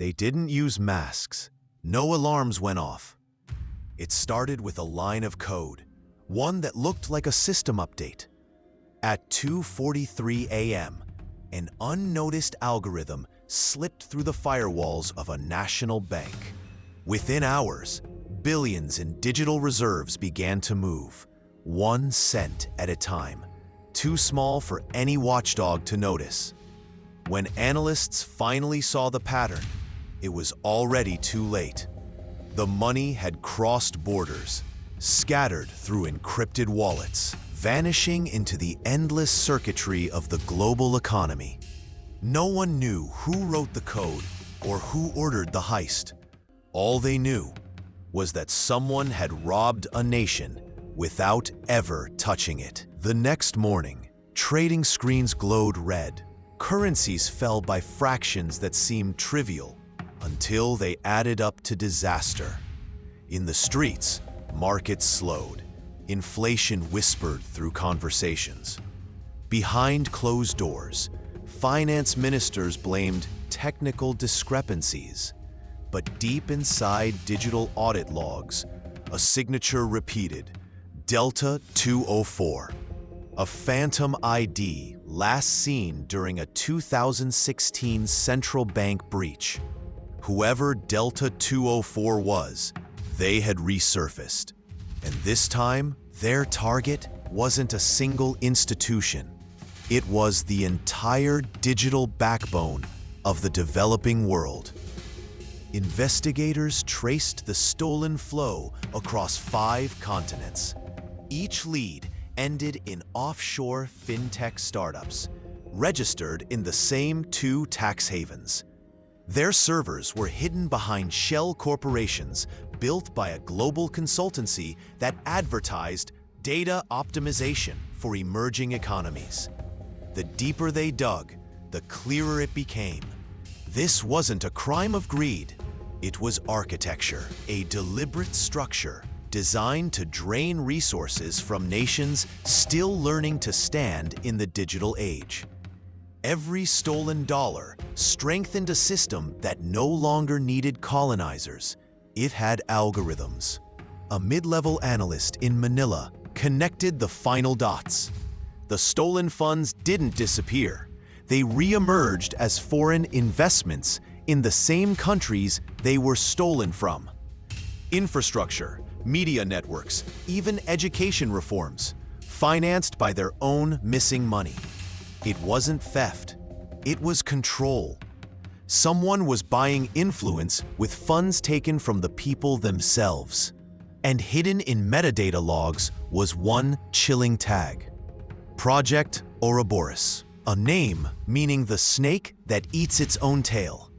They didn't use masks. No alarms went off. It started with a line of code, one that looked like a system update. At 2:43 a.m., an unnoticed algorithm slipped through the firewalls of a national bank. Within hours, billions in digital reserves began to move, 1 cent at a time, too small for any watchdog to notice. When analysts finally saw the pattern, it was already too late. The money had crossed borders, scattered through encrypted wallets, vanishing into the endless circuitry of the global economy. No one knew who wrote the code or who ordered the heist. All they knew was that someone had robbed a nation without ever touching it. The next morning, trading screens glowed red. Currencies fell by fractions that seemed trivial until they added up to disaster. In the streets, markets slowed. Inflation whispered through conversations. Behind closed doors, finance ministers blamed technical discrepancies. But deep inside digital audit logs, a signature repeated, Delta 204, a phantom ID last seen during a 2016 central bank breach. Whoever Delta 204 was, they had resurfaced. And this time, their target wasn't a single institution. It was the entire digital backbone of the developing world. Investigators traced the stolen flow across 5 continents. Each lead ended in offshore fintech startups, registered in the same 2 tax havens. Their servers were hidden behind shell corporations built by a global consultancy that advertised data optimization for emerging economies. The deeper they dug, the clearer it became. This wasn't a crime of greed. It was architecture, a deliberate structure designed to drain resources from nations still learning to stand in the digital age. Every stolen dollar strengthened a system that no longer needed colonizers. It had algorithms. A mid-level analyst in Manila connected the final dots. The stolen funds didn't disappear. They re-emerged as foreign investments in the same countries they were stolen from. Infrastructure, media networks, even education reforms, financed by their own missing money. It wasn't theft. It was control. Someone was buying influence with funds taken from the people themselves. And hidden in metadata logs was one chilling tag: Project Ouroboros, a name meaning the snake that eats its own tail.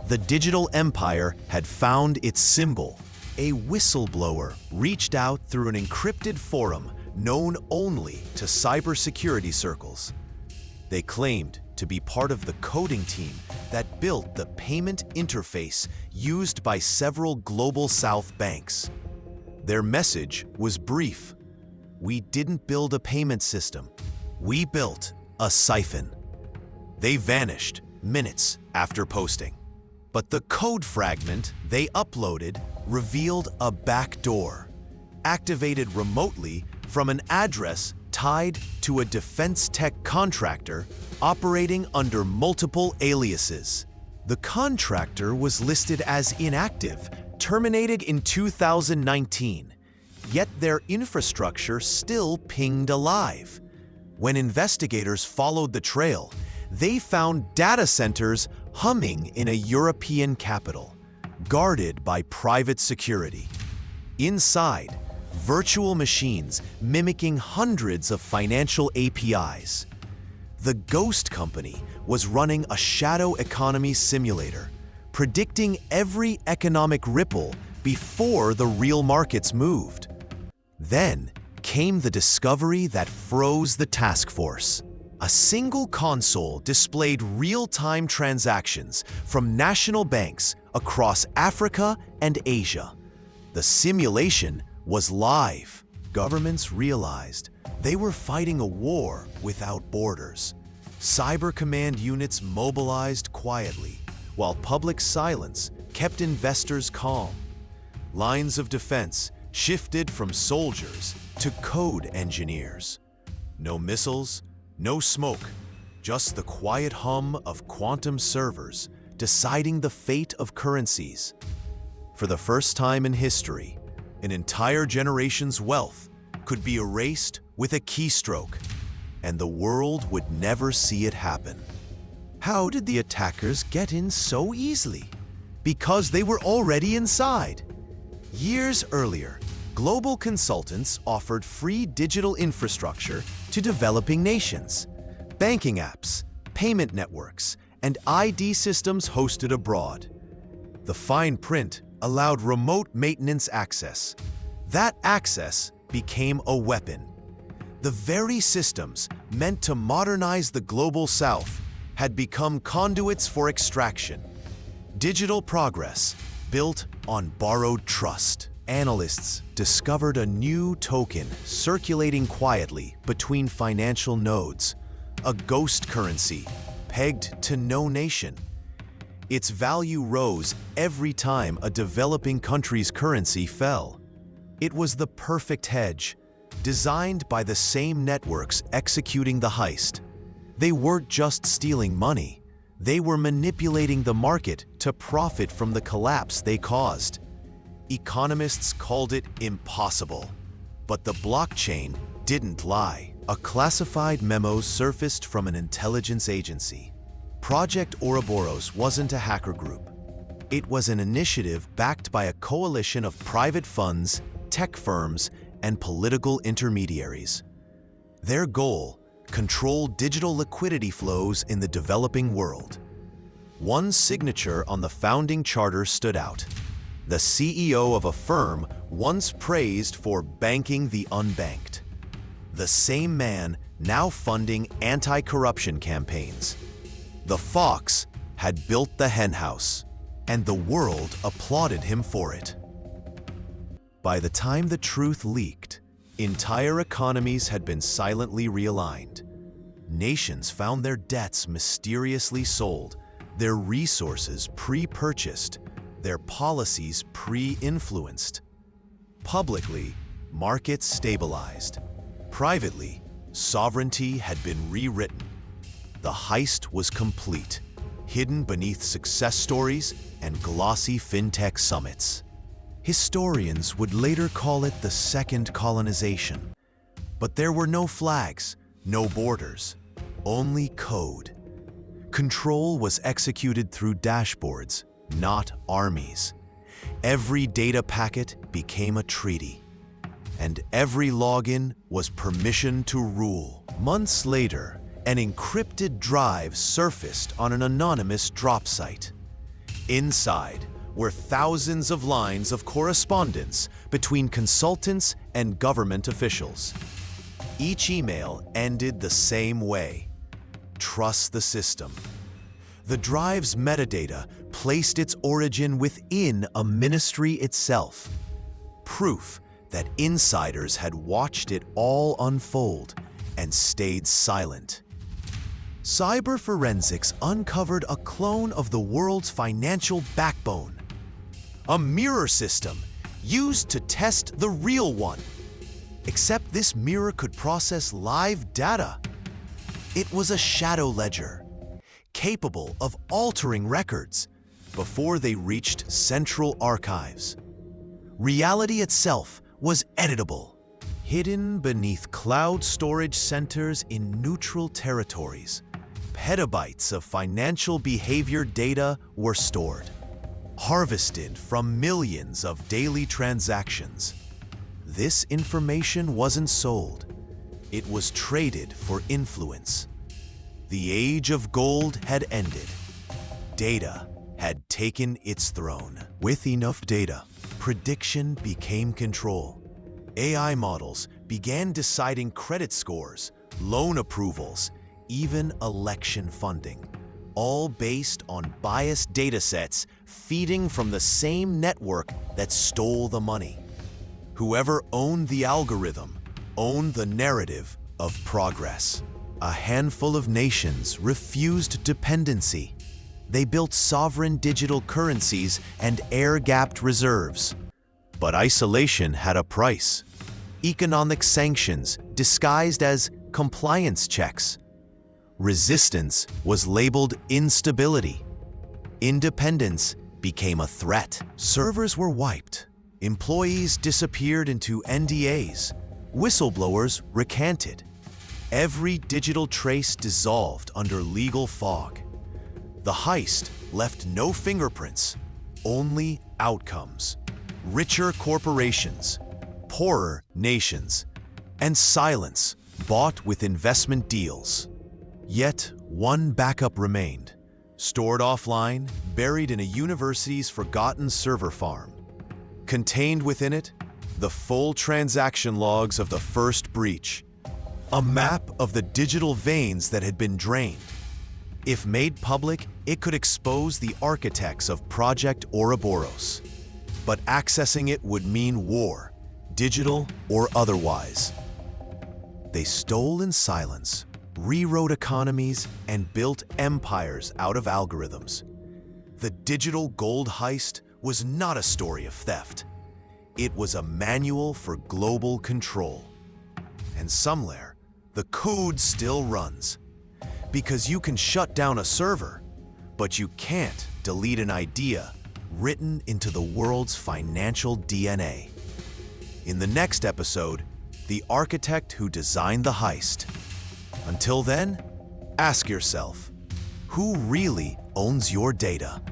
The digital empire had found its symbol. A whistleblower reached out through an encrypted forum known only to cybersecurity circles. They claimed to be part of the coding team that built the payment interface used by several global South banks. Their message was brief: we didn't build a payment system, we built a siphon. They vanished minutes after posting. But the code fragment they uploaded revealed a backdoor, activated remotely from an address tied to a defense tech contractor operating under multiple aliases. The contractor was listed as inactive, terminated in 2019, yet their infrastructure still pinged alive. When investigators followed the trail, they found data centers humming in a European capital, guarded by private security. Inside, virtual machines mimicking hundreds of financial APIs. The ghost company was running a shadow economy simulator, predicting every economic ripple before the real markets moved. Then came the discovery that froze the task force. A single console displayed real-time transactions from national banks across Africa and Asia. The simulation was live. Governments realized they were fighting a war without borders. Cyber command units mobilized quietly, while public silence kept investors calm. Lines of defense shifted from soldiers to code engineers. No missiles, no smoke, just the quiet hum of quantum servers deciding the fate of currencies. For the first time in history, an entire generation's wealth could be erased with a keystroke, and the world would never see it happen. How did the attackers get in so easily? Because they were already inside. Years earlier, global consultants offered free digital infrastructure to developing nations, banking apps, payment networks, and ID systems hosted abroad. The fine print allowed remote maintenance access. That access became a weapon. The very systems meant to modernize the global South had become conduits for extraction. Digital progress built on borrowed trust. Analysts discovered a new token circulating quietly between financial nodes, a ghost currency pegged to no nation. Its value rose every time a developing country's currency fell. It was the perfect hedge, designed by the same networks executing the heist. They weren't just stealing money, they were manipulating the market to profit from the collapse they caused. Economists called it impossible, but the blockchain didn't lie. A classified memo surfaced from an intelligence agency. Project Ouroboros wasn't a hacker group. It was an initiative backed by a coalition of private funds, tech firms, and political intermediaries. Their goal: control digital liquidity flows in the developing world. One signature on the founding charter stood out. The CEO of a firm once praised for banking the unbanked. The same man now funding anti-corruption campaigns. The fox had built the henhouse, and the world applauded him for it. By the time the truth leaked, entire economies had been silently realigned. Nations found their debts mysteriously sold, their resources pre-purchased, their policies pre-influenced. Publicly, markets stabilized. Privately, sovereignty had been rewritten. The heist was complete, hidden beneath success stories and glossy fintech summits. Historians would later call it the second colonization. But there were no flags, no borders, only code. Control was executed through dashboards, not armies. Every data packet became a treaty, and every login was permission to rule. Months later, an encrypted drive surfaced on an anonymous drop site. Inside were thousands of lines of correspondence between consultants and government officials. Each email ended the same way: trust the system. The drive's metadata placed its origin within a ministry itself, proof that insiders had watched it all unfold and stayed silent. Cyber forensics uncovered a clone of the world's financial backbone, a mirror system used to test the real one. Except this mirror could process live data. It was a shadow ledger, capable of altering records before they reached central archives. Reality itself was editable, hidden beneath cloud storage centers in neutral territories. Petabytes of financial behavior data were stored, harvested from millions of daily transactions. This information wasn't sold. It was traded for influence. The age of gold had ended. Data had taken its throne. With enough data, prediction became control. AI models began deciding credit scores, loan approvals, even election funding, all based on biased datasets feeding from the same network that stole the money. Whoever owned the algorithm owned the narrative of progress. A handful of nations refused dependency. They built sovereign digital currencies and air-gapped reserves. But isolation had a price. Economic sanctions disguised as compliance checks. Resistance was labeled instability. Independence became a threat. Servers were wiped. Employees disappeared into NDAs. Whistleblowers recanted. Every digital trace dissolved under legal fog. The heist left no fingerprints, only outcomes. Richer corporations, poorer nations, and silence bought with investment deals. Yet one backup remained, stored offline, buried in a university's forgotten server farm. Contained within it, the full transaction logs of the first breach, a map of the digital veins that had been drained. If made public, it could expose the architects of Project Ouroboros. But accessing it would mean war, digital or otherwise. They stole in silence, rewrote economies, and built empires out of algorithms. The digital gold heist was not a story of theft. It was a manual for global control. And somewhere, the code still runs. Because you can shut down a server, but you can't delete an idea written into the world's financial DNA. In the next episode, the architect who designed the heist. Until then, ask yourself, who really owns your data?